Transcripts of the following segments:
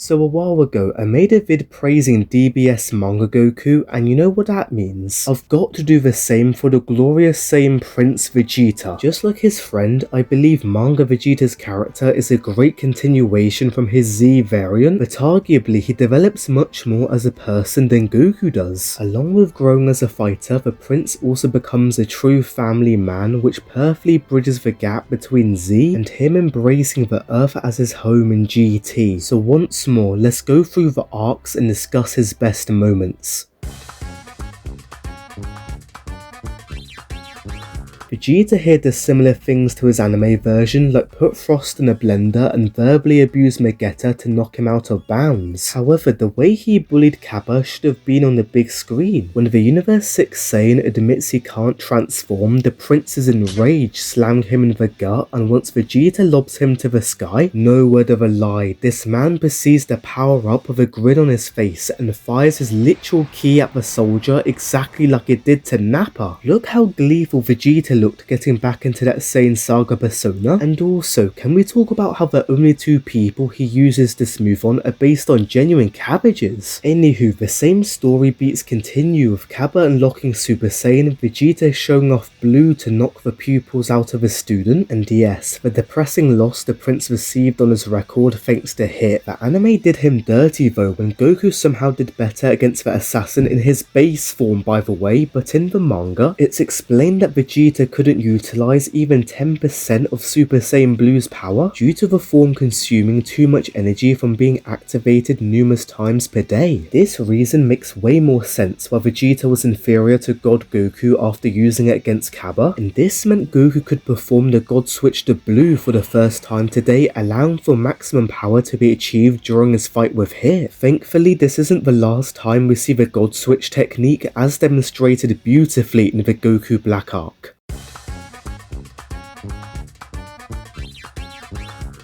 So a while ago, I made a vid praising DBS Manga Goku, and you know what that means. I've got to do the same for the glorious same Prince Vegeta. Just like his friend, I believe Manga Vegeta's character is a great continuation from his Z variant, but arguably he develops much more as a person than Goku does. Along with growing as a fighter, the Prince also becomes a true family man, which perfectly bridges the gap between Z and him embracing the Earth as his home in GT. So once more, let's go through the arcs and discuss his best moments. Vegeta here does similar things to his anime version, like put Frost in a blender and verbally abuse Vegeta to knock him out of bounds. However, the way he bullied Kappa should have been on the big screen. When the Universe 6 Saiyan admits he can't transform, the Prince is enraged, slamming him in the gut, and once Vegeta lobs him to the sky, no word of a lie, this man proceeds to power up with a grin on his face and fires his literal ki at the soldier exactly like it did to Nappa. Look how gleeful Vegeta looked getting back into that Saiyan Saga persona. And also, can we talk about how the only two people he uses this move on are based on genuine cabbages? Anywho, the same story beats continue with Kappa unlocking Super Saiyan, Vegeta showing off blue to knock the pupils out of his student, and yes, the depressing loss the Prince received on his record thanks to Hit. The anime did him dirty though when Goku somehow did better against the assassin in his base form by the way, but in the manga, it's explained that Vegeta couldn't utilize even 10% of Super Saiyan Blue's power due to the form consuming too much energy from being activated numerous times per day. This reason makes way more sense why Vegeta was inferior to God Goku after using it against Kappa, and this meant Goku could perform the God Switch to Blue for the first time today, allowing for maximum power to be achieved during his fight with Hit. Thankfully, this isn't the last time we see the God Switch technique as demonstrated beautifully in the Goku Black arc.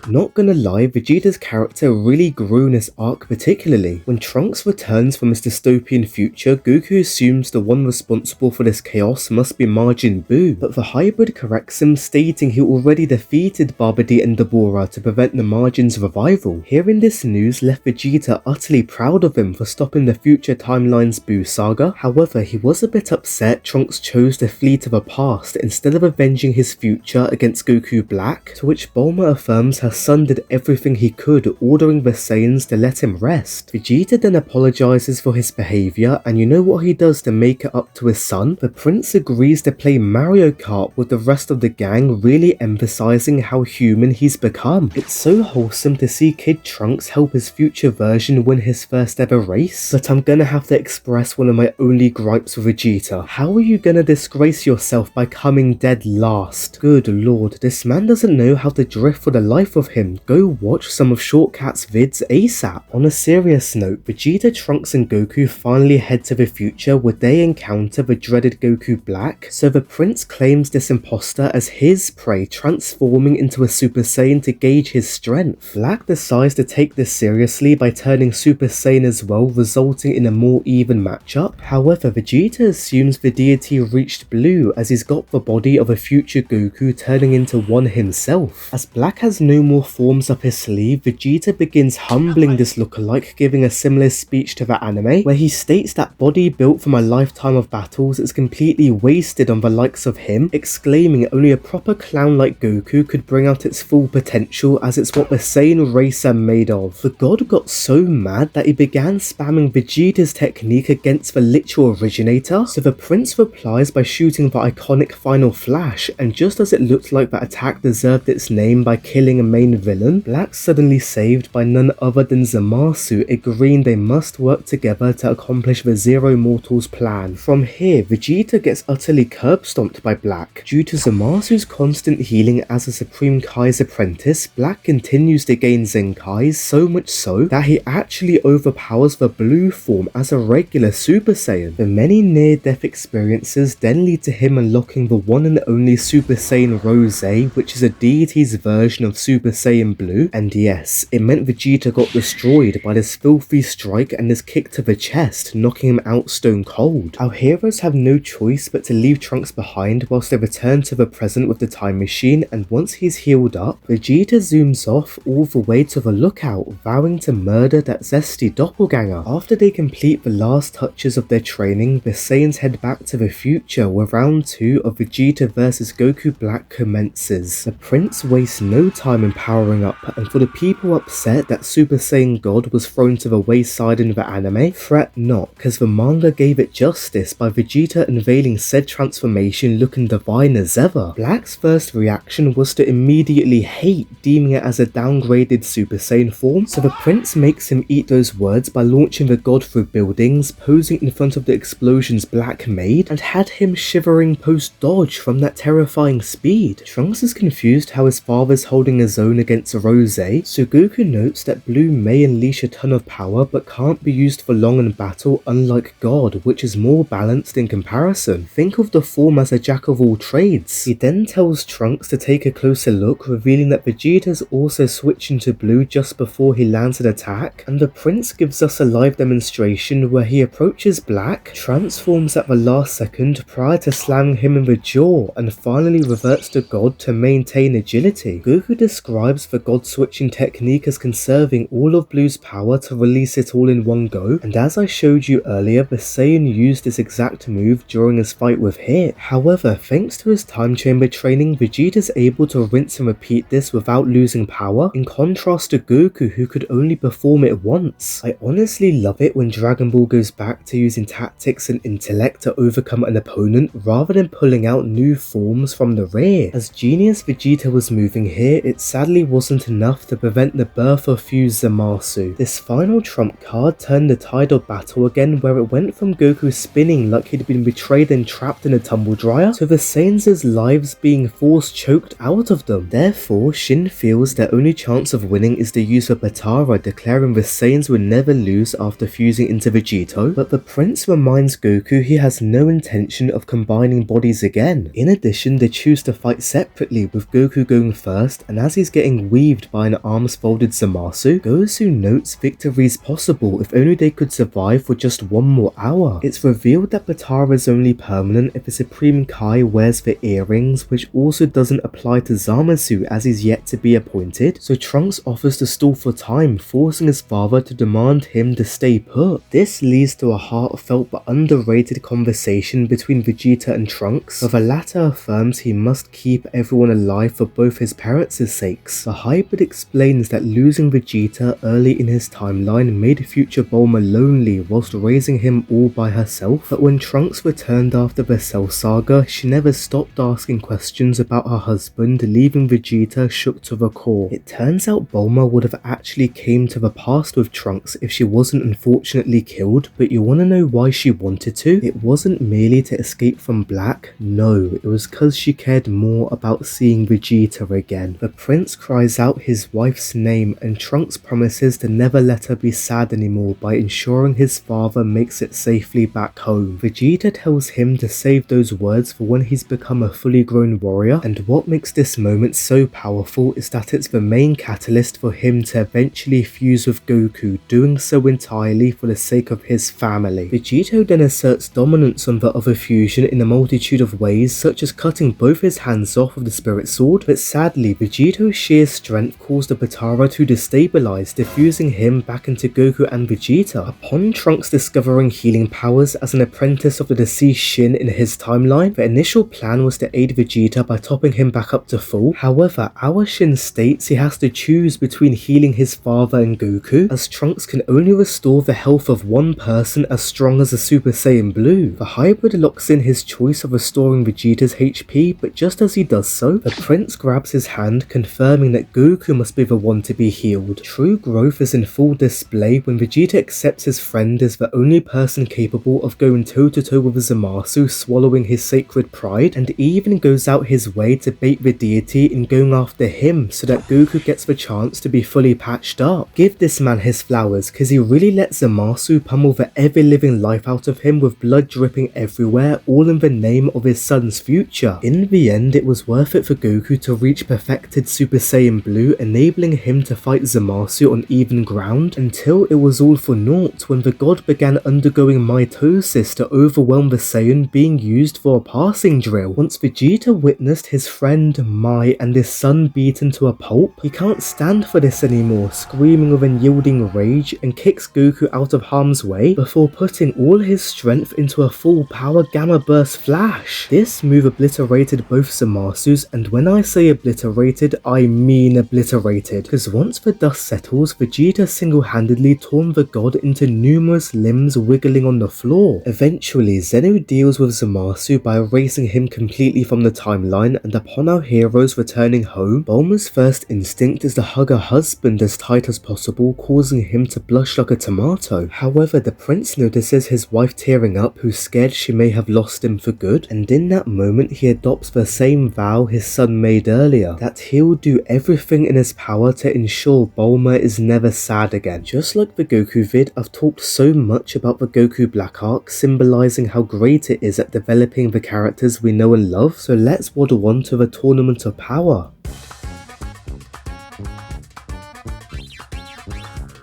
Not gonna lie, Vegeta's character really grew in this arc particularly. When Trunks returns from his dystopian future, Goku assumes the one responsible for this chaos must be Majin Buu, but the hybrid corrects him, stating he already defeated Babidi and Dabura to prevent the Majin's revival. Hearing this news left Vegeta utterly proud of him for stopping the future timeline's Buu saga. However, he was a bit upset Trunks chose to flee to the past instead of avenging his future against Goku Black, to which Bulma affirms her son did everything he could, ordering the Saiyans to let him rest. Vegeta then apologizes for his behavior, and you know what he does to make it up to his son? The Prince agrees to play Mario Kart with the rest of the gang, really emphasizing how human he's become. It's so wholesome to see Kid Trunks help his future version win his first ever race, but I'm gonna have to express one of my only gripes with Vegeta. How are you gonna disgrace yourself by coming dead last? Good lord, this man doesn't know how to drift for the life of him. Go watch some of Shortcat's vids ASAP. On a serious note, Vegeta, Trunks and Goku finally head to the future where they encounter the dreaded Goku Black, so the Prince claims this imposter as his prey, transforming into a Super Saiyan to gauge his strength. Black decides to take this seriously by turning Super Saiyan as well, resulting in a more even matchup. However, Vegeta assumes the deity reached blue as he's got the body of a future Goku turning into one himself. As Black has no more forms up his sleeve, Vegeta begins humbling this lookalike, giving a similar speech to the anime, where he states that body built from a lifetime of battles is completely wasted on the likes of him, exclaiming only a proper clown like Goku could bring out its full potential as it's what the Saiyan race are made of. The god got so mad that he began spamming Vegeta's technique against the literal originator, so the Prince replies by shooting the iconic final flash, and just as it looked like the attack deserved its name by killing a main villain, Black suddenly saved by none other than Zamasu, agreeing they must work together to accomplish the Zero Mortals plan. From here, Vegeta gets utterly curb stomped by Black. Due to Zamasu's constant healing as a Supreme Kai's apprentice, Black continues to gain Zenkais, so much so that he actually overpowers the blue form as a regular Super Saiyan. The many near-death experiences then lead to him unlocking the one and only Super Saiyan Rose, which is a deity's version of Super Saiyan Blue, and yes, it meant Vegeta got destroyed by this filthy strike and this kick to the chest, knocking him out stone cold. Our heroes have no choice but to leave Trunks behind whilst they return to the present with the time machine, and once he's healed up, Vegeta zooms off all the way to the lookout, vowing to murder that zesty doppelganger. After they complete the last touches of their training, the Saiyans head back to the future where round 2 of Vegeta vs Goku Black commences. The prince wastes no time in powering up, and for the people upset that Super Saiyan God was thrown to the wayside in the anime, fret not, cause the manga gave it justice by Vegeta unveiling said transformation looking divine as ever. Black's first reaction was to immediately hate, deeming it as a downgraded Super Saiyan form, so the prince makes him eat those words by launching the god through buildings, posing in front of the explosions Black made, and had him shivering post-dodge from that terrifying speed. Trunks is confused how his father's holding his own against Rose, so Goku notes that Blue may unleash a ton of power but can't be used for long in battle, unlike God, which is more balanced in comparison. Think of the form as a jack of all trades. He then tells Trunks to take a closer look, revealing that Vegeta's also switching to Blue just before he lands an attack, and the prince gives us a live demonstration where he approaches Black, transforms at the last second prior to slamming him in the jaw, and finally reverts to God to maintain agility. Goku describes the God switching technique as conserving all of Blue's power to release it all in one go, and as I showed you earlier, the Saiyan used this exact move during his fight with Hit. However, thanks to his time chamber training, Vegeta's able to rinse and repeat this without losing power, in contrast to Goku who could only perform it once. I honestly love it when Dragon Ball goes back to using tactics and intellect to overcome an opponent rather than pulling out new forms from the rear. As genius Vegeta was moving here, it sadly wasn't enough to prevent the birth of Fuse Zamasu. This final trump card turned the tide of battle again, where it went from Goku spinning like he'd been betrayed and trapped in a tumble dryer, to the Saiyans' lives being force choked out of them. Therefore, Shin feels their only chance of winning is the use of Batara, declaring the Saiyans would never lose after fusing into Vegito, but the prince reminds Goku he has no intention of combining bodies again. In addition, they choose to fight separately, with Goku going first, and as he's getting weaved by an arms folded Zamasu, Gozu notes victory's possible if only they could survive for just one more hour. It's revealed that Batara is only permanent if the Supreme Kai wears the earrings, which also doesn't apply to Zamasu as he's yet to be appointed, so Trunks offers to stall for time, forcing his father to demand him to stay put. This leads to a heartfelt but underrated conversation between Vegeta and Trunks, where the latter affirms he must keep everyone alive for both his parents' sakes. The hybrid explains that losing Vegeta early in his timeline made future Bulma lonely whilst raising him all by herself, but when Trunks returned after the Cell Saga, she never stopped asking questions about her husband, leaving Vegeta shook to the core. It turns out Bulma would have actually came to the past with Trunks if she wasn't unfortunately killed, but you wanna know why she wanted to? It wasn't merely to escape from Black, no, it was cause she cared more about seeing Vegeta again. The prince cries out his wife's name, and Trunks promises to never let her be sad anymore by ensuring his father makes it safely back home. Vegeta tells him to save those words for when he's become a fully grown warrior, and what makes this moment so powerful is that it's the main catalyst for him to eventually fuse with Goku, doing so entirely for the sake of his family. Vegito then asserts dominance on the other fusion in a multitude of ways, such as cutting both his hands off with the Spirit Sword, but sadly Vegito's sheer strength caused the Batara to destabilize, diffusing him back into Goku and Vegeta. Upon Trunks discovering healing powers as an apprentice of the deceased Shin in his timeline, the initial plan was to aid Vegeta by topping him back up to full. However, our Shin states he has to choose between healing his father and Goku, as Trunks can only restore the health of one person as strong as a Super Saiyan Blue. The hybrid locks in his choice of restoring Vegeta's HP, but just as he does so, the prince grabs his hand, confirming that Goku must be the one to be healed. True growth is in full display when Vegeta accepts his friend as the only person capable of going toe-to-toe with Zamasu, swallowing his sacred pride, and even goes out his way to bait the deity in going after him so that Goku gets the chance to be fully patched up. Give this man his flowers, cause he really let Zamasu pummel the ever-living life out of him with blood dripping everywhere, all in the name of his son's future. In the end, it was worth it for Goku to reach perfected Super Saiyan Blue, enabling him to fight Zamasu on even ground, until it was all for naught when the god began undergoing mitosis to overwhelm the Saiyan, being used for a passing drill. Once Vegeta witnessed his friend Mai and his son beaten to a pulp, he can't stand for this anymore, screaming with unyielding rage, and kicks Goku out of harm's way before putting all his strength into a full power Gamma Burst Flash. This move obliterated both Zamasu's, and when I say obliterated, I mean obliterated, because once the dust settles, Vegeta single-handedly torn the god into numerous limbs wiggling on the floor. Eventually, Zeno deals with Zamasu by erasing him completely from the timeline, and upon our heroes returning home, Bulma's first instinct is to hug her husband as tight as possible, causing him to blush like a tomato. However, the prince notices his wife tearing up, who's scared she may have lost him for good, and in that moment he adopts the same vow his son made earlier, that he'll do everything in his power to ensure Bulma is never sad again. Just like the Goku vid, I've talked so much about the Goku Black arc, symbolizing how great it is at developing the characters we know and love, so let's waddle on to the Tournament of Power.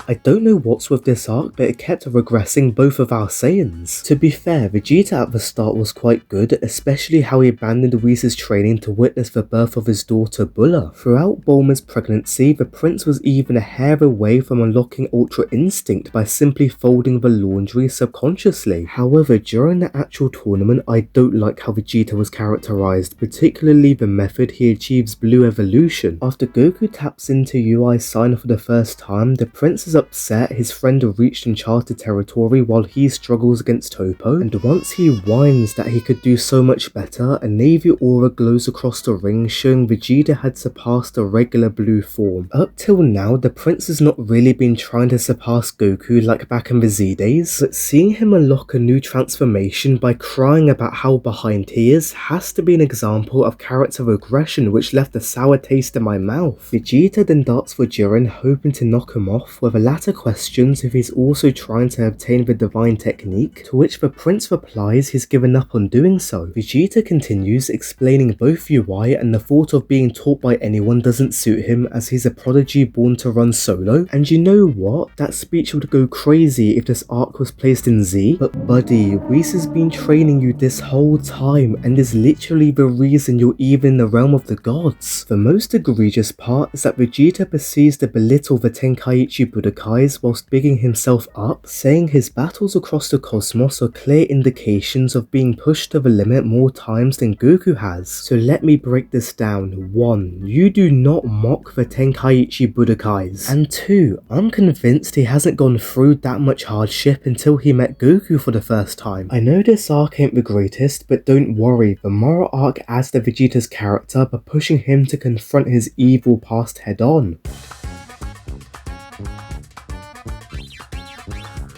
I don't know what's with this arc, but it kept regressing both of our Saiyans. To be fair, Vegeta at the start was quite good, especially how he abandoned Whis' training to witness the birth of his daughter Bulla. Throughout Bulma's pregnancy, the prince was even a hair away from unlocking Ultra Instinct by simply folding the laundry subconsciously. However, during the actual tournament, I don't like how Vegeta was characterized, particularly the method he achieves Blue Evolution. After Goku taps into UI Sign for the first time, the prince is upset his friend reached uncharted territory while he struggles against Toppo, and once he whines that he could do so much better, a navy aura glows across the ring, showing Vegeta had surpassed the regular blue form. Up till now, the prince has not really been trying to surpass Goku like back in the Z days, but seeing him unlock a new transformation by crying about how behind he is has to be an example of character regression which left a sour taste in my mouth. Vegeta then darts for Jiren, hoping to knock him off, with a latter questions if he's also trying to obtain the divine technique, to which the prince replies he's given up on doing so. Vegeta continues, explaining both UI and the thought of being taught by anyone doesn't suit him, as he's a prodigy born to run solo. And you know what? That speech would go crazy if this arc was placed in Z, but buddy, Whis has been training you this whole time and is literally the reason you're even in the realm of the gods. The most egregious part is that Vegeta proceeds to belittle the Tenkaichi Budokai whilst bigging himself up, saying his battles across the cosmos are clear indications of being pushed to the limit more times than Goku has. So let me break this down. 1. You do not mock the Tenkaichi Budokais. And 2. I'm convinced he hasn't gone through that much hardship until he met Goku for the first time. I know this arc ain't the greatest, but don't worry, the moral arc adds to Vegeta's character by pushing him to confront his evil past head on.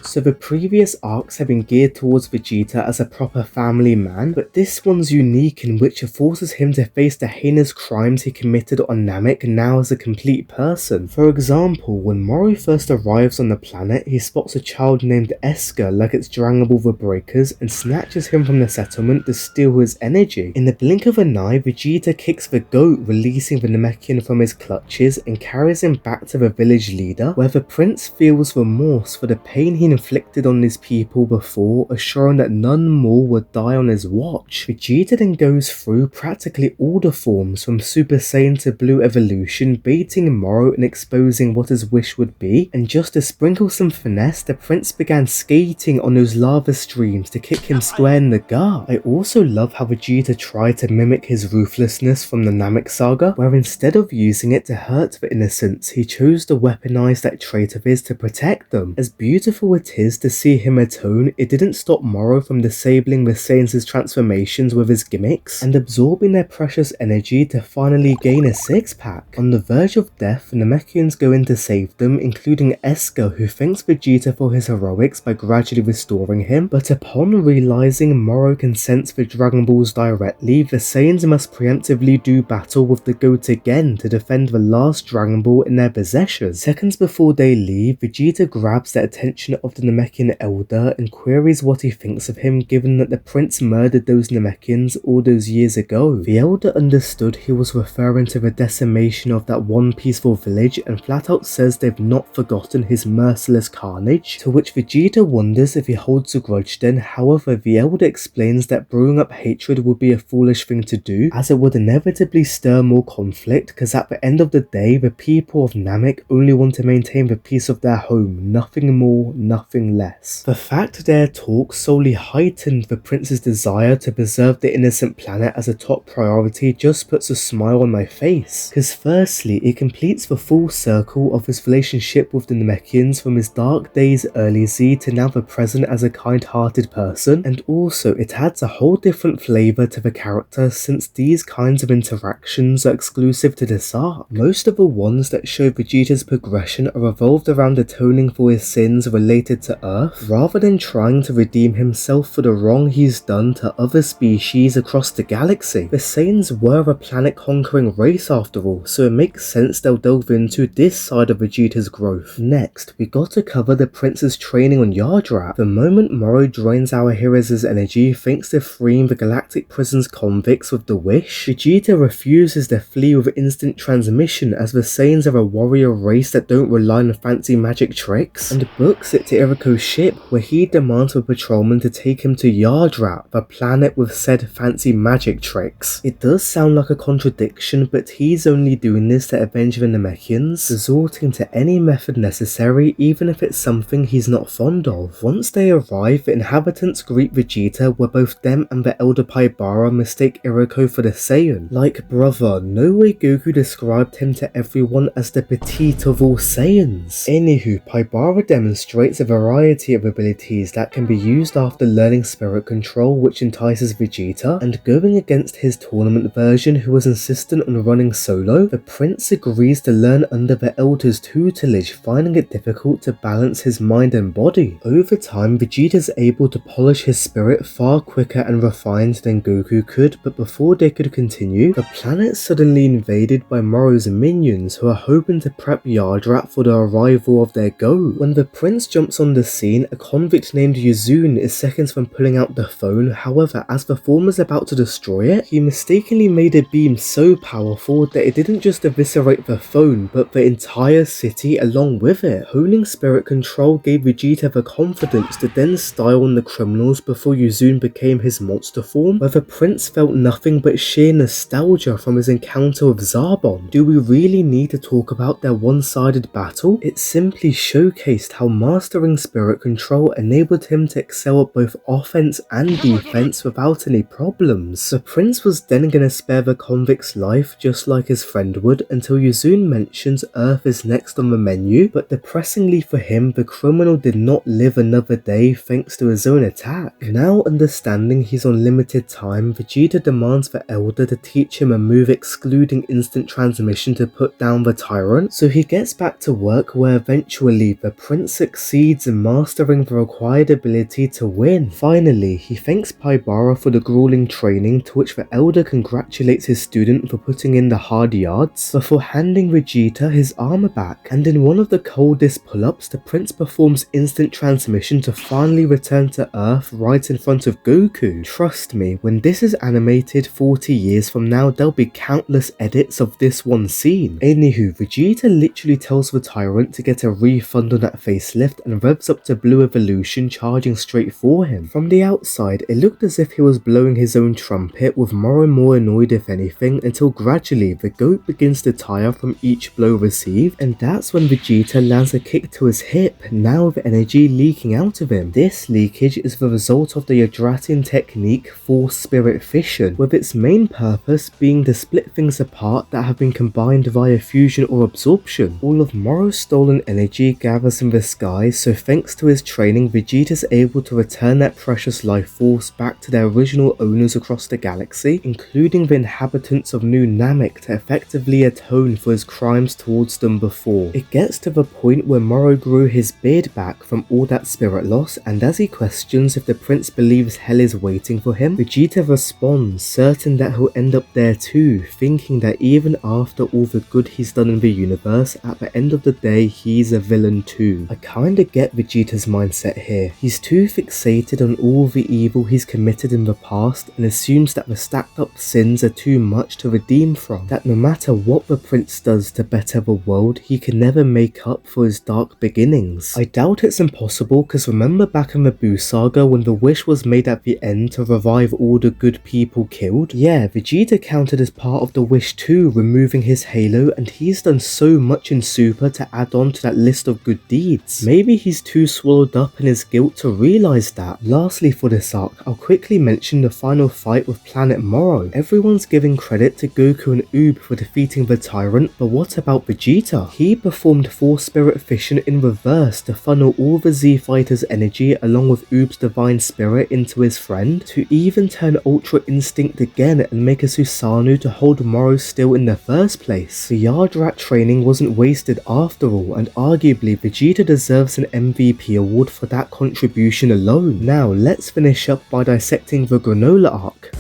So the previous arcs have been geared towards Vegeta as a proper family man, but this one's unique in which it forces him to face the heinous crimes he committed on Namek now as a complete person. For example, when Moro first arrives on the planet, he spots a child named Esker like it's Dragon Ball the Breakers and snatches him from the settlement to steal his energy. In the blink of an eye, Vegeta kicks the goat, releasing the Namekian from his clutches and carries him back to the village leader, where the prince feels remorse for the pain he inflicted on his people before, assuring that none more would die on his watch. Vegeta then goes through practically all the forms from Super Saiyan to Blue Evolution, baiting Moro and exposing what his wish would be, and just to sprinkle some finesse, the prince began skating on those lava streams to kick him square in the gut. I also love how Vegeta tried to mimic his ruthlessness from the Namek saga, where instead of using it to hurt the innocents, he chose to weaponize that trait of his to protect them. As beautiful it is to see him atone, it didn't stop Moro from disabling the Saiyans' transformations with his gimmicks and absorbing their precious energy to finally gain a six-pack. On the verge of death, the Namekians go in to save them, including Esker, who thanks Vegeta for his heroics by gradually restoring him, but upon realizing Moro can sense the Dragon Balls directly, the Saiyans must preemptively do battle with the goat again to defend the last Dragon Ball in their possession. Seconds before they leave, Vegeta grabs the attention of of the Namekian elder and queries what he thinks of him given that the prince murdered those Namekians all those years ago. The elder understood he was referring to the decimation of that one peaceful village and flat out says they've not forgotten his merciless carnage, to which Vegeta wonders if he holds a grudge then. However, the elder explains that brewing up hatred would be a foolish thing to do, as it would inevitably stir more conflict, because at the end of the day, the people of Namek only want to maintain the peace of their home, nothing more, nothing less. The fact their talk solely heightened the prince's desire to preserve the innocent planet as a top priority just puts a smile on my face, because firstly, it completes the full circle of his relationship with the Namekians from his dark days early Z to now the present as a kind-hearted person, and also it adds a whole different flavour to the character since these kinds of interactions are exclusive to this arc. Most of the ones that show Vegeta's progression are revolved around atoning for his sins related to Earth, rather than trying to redeem himself for the wrong he's done to other species across the galaxy. The Saiyans were a planet-conquering race after all, so it makes sense they'll delve into this side of Vegeta's growth. Next, we got to cover the prince's training on Yardrat. The moment Moro drains our heroes' energy thanks to freeing the galactic prison's convicts with the wish, Vegeta refuses to flee with instant transmission as the Saiyans are a warrior race that don't rely on fancy magic tricks, and books it to Iriko's ship where he demands a patrolman to take him to Yardrat, the planet with said fancy magic tricks. It does sound like a contradiction, but he's only doing this to avenge the Namekians, resorting to any method necessary even if it's something he's not fond of. Once they arrive, the inhabitants greet Vegeta where both them and the elder Paibara mistake Iriko for the Saiyan. Like brother, no way Goku described him to everyone as the petite of all Saiyans. Anywho, Paibara demonstrates a variety of abilities that can be used after learning spirit control, which entices Vegeta, and going against his tournament version who was insistent on running solo, the prince agrees to learn under the elder's tutelage, finding it difficult to balance his mind and body. Over time, Vegeta's able to polish his spirit far quicker and refined than Goku could, but before they could continue, the planet suddenly invaded by Moro's minions who are hoping to prep Yardrat for the arrival of their goat. When the prince jumps on the scene, a convict named Yuzun is seconds from pulling out the phone. However, as the former's about to destroy it, he mistakenly made a beam so powerful that it didn't just eviscerate the phone, but the entire city along with it. Honing spirit control gave Vegeta the confidence to then style on the criminals before Yuzun became his monster form, where the prince felt nothing but sheer nostalgia from his encounter with Zarbon. Do we really need to talk about their one-sided battle? It simply showcased how mastering spirit control enabled him to excel at both offense and defense without any problems. The prince was then gonna spare the convict's life just like his friend would until Yuzun mentions Earth is next on the menu, but depressingly for him, the criminal did not live another day thanks to his own attack. Now understanding he's on limited time, Vegeta demands the elder to teach him a move excluding instant transmission to put down the tyrant, so he gets back to work where eventually the prince succeeds in mastering the required ability to win. Finally, he thanks Paibara for the grueling training, to which the elder congratulates his student for putting in the hard yards, before handing Vegeta his armor back, and in one of the coldest pull-ups, the prince performs instant transmission to finally return to Earth right in front of Goku. Trust me, when this is animated 40 years from now, there'll be countless edits of this one scene. Anywho, Vegeta literally tells the tyrant to get a refund on that facelift and revs up to Blue Evolution, charging straight for him. From the outside, it looked as if he was blowing his own trumpet, with Moro more annoyed if anything, until gradually the goat begins to tire from each blow received, and that's when Vegeta lands a kick to his hip, now with energy leaking out of him. This leakage is the result of the Yardratian technique Force Spirit Fission, with its main purpose being to split things apart that have been combined via fusion or absorption. All of Moro's stolen energy gathers in the sky, so thanks to his training, Vegeta's able to return that precious life force back to their original owners across the galaxy, including the inhabitants of New Namek, to effectively atone for his crimes towards them before. It gets to the point where Moro grew his beard back from all that spirit loss, and as he questions if the prince believes hell is waiting for him, Vegeta responds, certain that he'll end up there too, thinking that even after all the good he's done in the universe, at the end of the day he's a villain too. I kinda get get Vegeta's mindset here. He's too fixated on all the evil he's committed in the past and assumes that the stacked up sins are too much to redeem from, that no matter what the prince does to better the world, he can never make up for his dark beginnings. I doubt it's impossible, because remember back in the Buu saga when the wish was made at the end to revive all the good people killed? Yeah, Vegeta counted as part of the wish too, removing his halo, and he's done so much in Super to add on to that list of good deeds. Maybe he's too swallowed up in his guilt to realise that. Lastly for this arc, I'll quickly mention the final fight with Planet Morrow. Everyone's giving credit to Goku and Oob for defeating the Tyrant, but what about Vegeta? He performed Force Spirit Fission in reverse to funnel all the Z Fighters' energy along with Oob's Divine Spirit into his friend, to even turn Ultra Instinct again and make a Susanoo to hold Morrow still in the first place. The Yardrat training wasn't wasted after all, and arguably Vegeta deserves an MVP award for that contribution alone. Now let's finish up by dissecting the Granolah arc.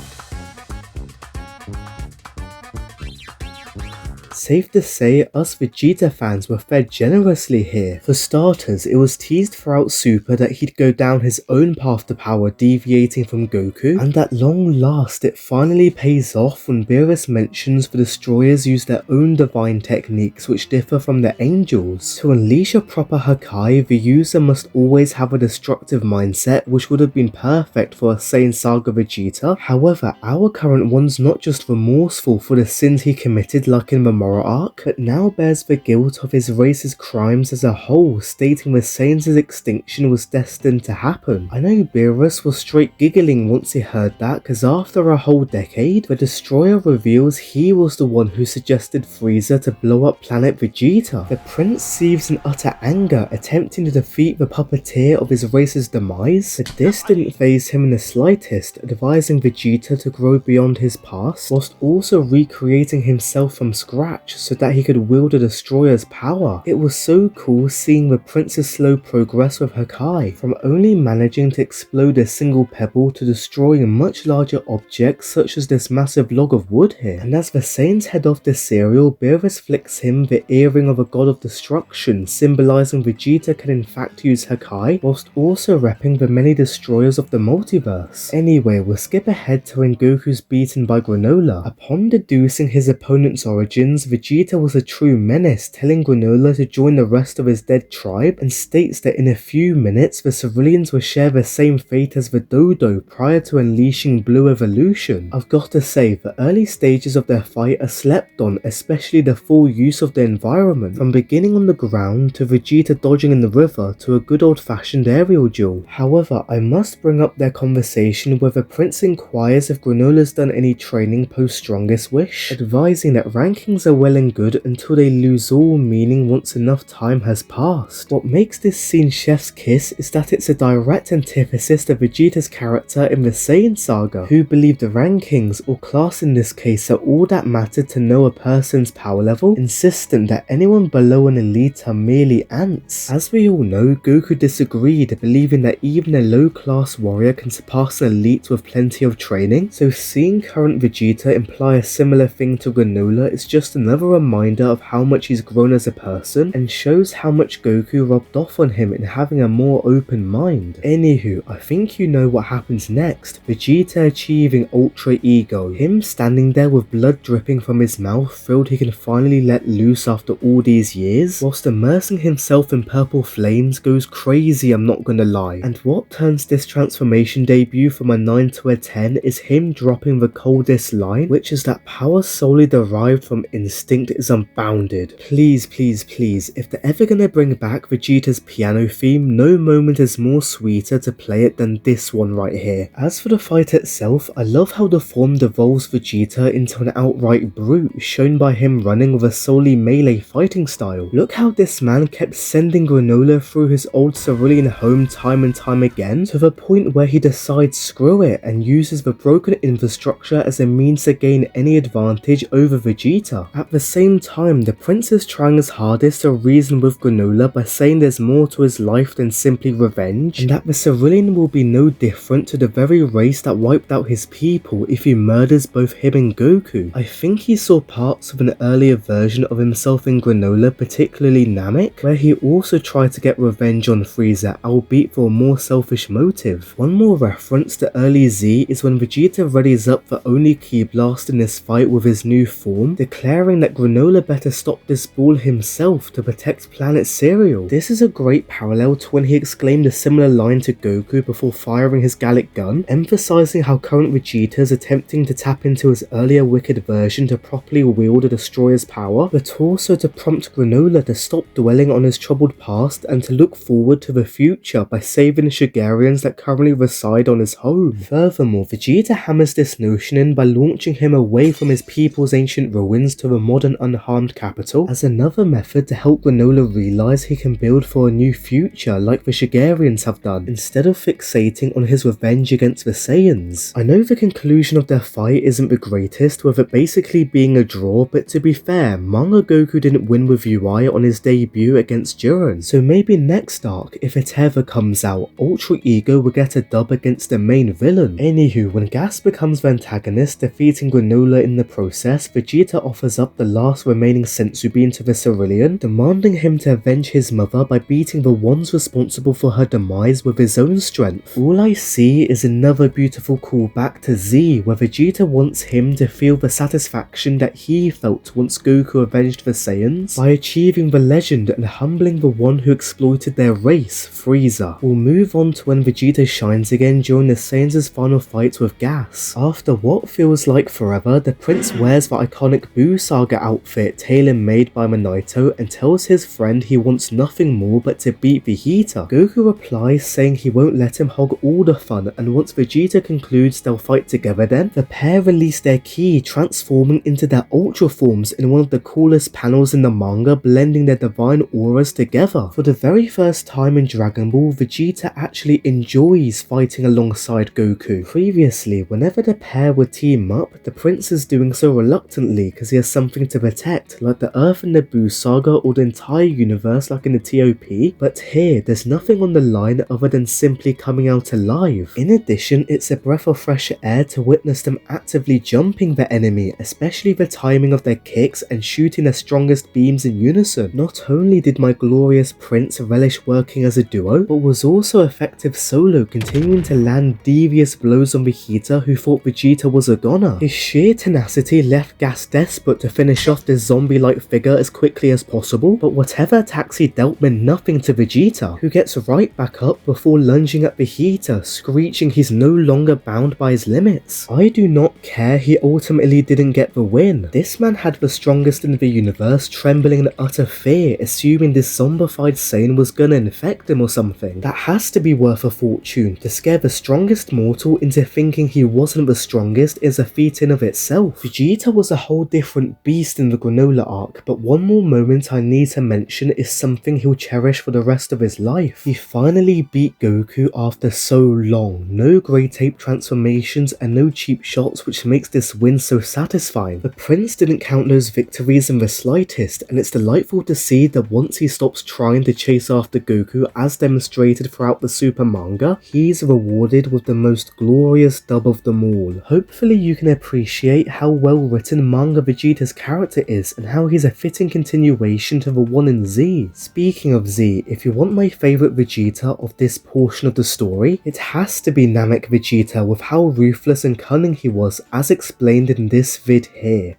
Safe to say, us Vegeta fans were fed generously here. For starters, it was teased throughout Super that he'd go down his own path to power, deviating from Goku, and at long last it finally pays off when Beerus mentions the destroyers use their own divine techniques which differ from the angels. To unleash a proper Hakai, the user must always have a destructive mindset, which would have been perfect for a Saiyan Saga Vegeta. However, our current one's not just remorseful for the sins he committed like in the Moro arc, but now bears the guilt of his race's crimes as a whole, stating the Saiyans' extinction was destined to happen. I know Beerus was straight giggling once he heard that, cause after a whole decade, the Destroyer reveals he was the one who suggested Frieza to blow up planet Vegeta. The prince seethes in utter anger, attempting to defeat the puppeteer of his race's demise, but this didn't faze him in the slightest, advising Vegeta to grow beyond his past, whilst also recreating himself from scratch so that he could wield the Destroyer's power. It was so cool seeing the prince's slow progress with Hakai, from only managing to explode a single pebble to destroying much larger objects such as this massive log of wood here. And as the Saiyans head off the cereal, Beerus flicks him the earring of a god of destruction, symbolizing Vegeta can in fact use Hakai, whilst also repping the many destroyers of the multiverse. Anyway, we'll skip ahead to when Goku's beaten by Granolah. Upon deducing his opponent's origins, Vegeta was a true menace, telling Granolah to join the rest of his dead tribe, and states that in a few minutes the civilians will share the same fate as the Dodo prior to unleashing Blue Evolution. I've got to say, the early stages of their fight are slept on, especially the full use of the environment, from beginning on the ground to Vegeta dodging in the river to a good old fashioned aerial duel. However, I must bring up their conversation where the prince inquires if Granolah's done any training post Strongest Wish, advising that rankings are well and good until they lose all meaning once enough time has passed. What makes this scene chef's kiss is that it's a direct antithesis to Vegeta's character in the Saiyan saga, who believe the rankings, or class in this case, are all that matter to know a person's power level, insistent that anyone below an elite are merely ants. As we all know, Goku disagreed, believing that even a low class warrior can surpass an elite with plenty of training, so seeing current Vegeta imply a similar thing to Granolah is just another reminder of how much he's grown as a person, and shows how much Goku rubbed off on him in having a more open mind. Anywho, I think you know what happens next. Vegeta achieving Ultra Ego, him standing there with blood dripping from his mouth, thrilled he can finally let loose after all these years, whilst immersing himself in purple flames, goes crazy, I'm not gonna lie. And what turns this transformation debut from a 9 to a 10 is him dropping the coldest line, which is that power solely derived from instinct is unbounded. Please, please, please, if they're ever gonna bring back Vegeta's piano theme, no moment is more sweeter to play it than this one right here. As for the fight itself, I love how the form devolves Vegeta into an outright brute, shown by him running with a solely melee fighting style. Look how this man kept sending Granolah through his old cerulean home time and time again, to the point where he decides screw it and uses the broken infrastructure as a means to gain any advantage over Vegeta. At the same time, the prince is trying his hardest to reason with Granolah by saying there's more to his life than simply revenge, and that the Cerulean will be no different to the very race that wiped out his people if he murders both him and Goku. I think he saw parts of an earlier version of himself in Granolah, particularly Namek, where he also tried to get revenge on Frieza, albeit for a more selfish motive. One more reference to early Z is when Vegeta readies up for only Ki Blast in this fight with his new form, declaring that Granolah better stop this ball himself to protect planet Cereal. This is a great parallel to when he exclaimed a similar line to Goku before firing his Gallic gun, emphasizing how current Vegeta is attempting to tap into his earlier wicked version to properly wield the Destroyer's power, but also to prompt Granolah to stop dwelling on his troubled past and to look forward to the future by saving the Shigarians that currently reside on his home. Furthermore, Vegeta hammers this notion in by launching him away from his people's ancient ruins to the modern unharmed capital as another method to help Granolah realize he can build for a new future like the Shigarians have done, instead of fixating on his revenge against the Saiyans. I know the conclusion of their fight isn't the greatest, with it basically being a draw, but to be fair, Manga Goku didn't win with UI on his debut against Jiren, so maybe next arc, if it ever comes out, Ultra Ego will get a dub against the main villain. Anywho, when Gas becomes the antagonist, defeating Granolah in the process, Vegeta offers up the last remaining Senzu Bean to the Cerulean, demanding him to avenge his mother by beating the ones responsible for her demise with his own strength. All I see is another beautiful callback to Z, where Vegeta wants him to feel the satisfaction that he felt once Goku avenged the Saiyans by achieving the legend and humbling the one who exploited their race, Frieza. We'll move on to when Vegeta shines again during the Saiyans' final fight with Gas. After what feels like forever, the prince wears the iconic Buu Saga outfit tailor-made by Minato and tells his friend he wants nothing more but to beat Vegeta. Goku replies saying he won't let him hog all the fun, and once Vegeta concludes they'll fight together then, the pair release their ki, transforming into their ultra forms in one of the coolest panels in the manga, blending their divine auras together. For the very first time in Dragon Ball, Vegeta actually enjoys fighting alongside Goku. Previously, whenever the pair would team up, the prince is doing so reluctantly because he has something to protect, like the Earth in the Buu Saga or the entire universe like in the TOP, but here there's nothing on the line other than simply coming out alive. In addition, it's a breath of fresh air to witness them actively jumping the enemy, especially the timing of their kicks and shooting their strongest beams in unison. Not only did my glorious prince relish working as a duo, but was also effective solo, continuing to land devious blows on Vegeta who thought Vegeta was a goner. His sheer tenacity left Gas desperate to finish off this zombie-like figure as quickly as possible, but whatever attacks he dealt meant nothing to Vegeta, who gets right back up before lunging at Vegeta, screeching he's no longer bound by his limits. I do not care he ultimately didn't get the win. This man had the strongest in the universe trembling in utter fear, assuming this zombified Saiyan was gonna infect him or something. That has to be worth a fortune. To scare the strongest mortal into thinking he wasn't the strongest is a feat in of itself. Vegeta was a whole different beast in the Granolah arc, but one more moment I need to mention is something he'll cherish for the rest of his life. He finally beat Goku after so long. No grey tape transformations and no cheap shots, which makes this win so satisfying. The prince didn't count those victories in the slightest, and it's delightful to see that once he stops trying to chase after Goku as demonstrated throughout the Super manga, he's rewarded with the most glorious dub of them all. Hopefully you can appreciate how well written Manga Vegeta's character is and how he's a fitting continuation to the one in Z. Speaking of Z, if you want my favourite Vegeta of this portion of the story, it has to be Namek Vegeta with how ruthless and cunning he was as explained in this vid here.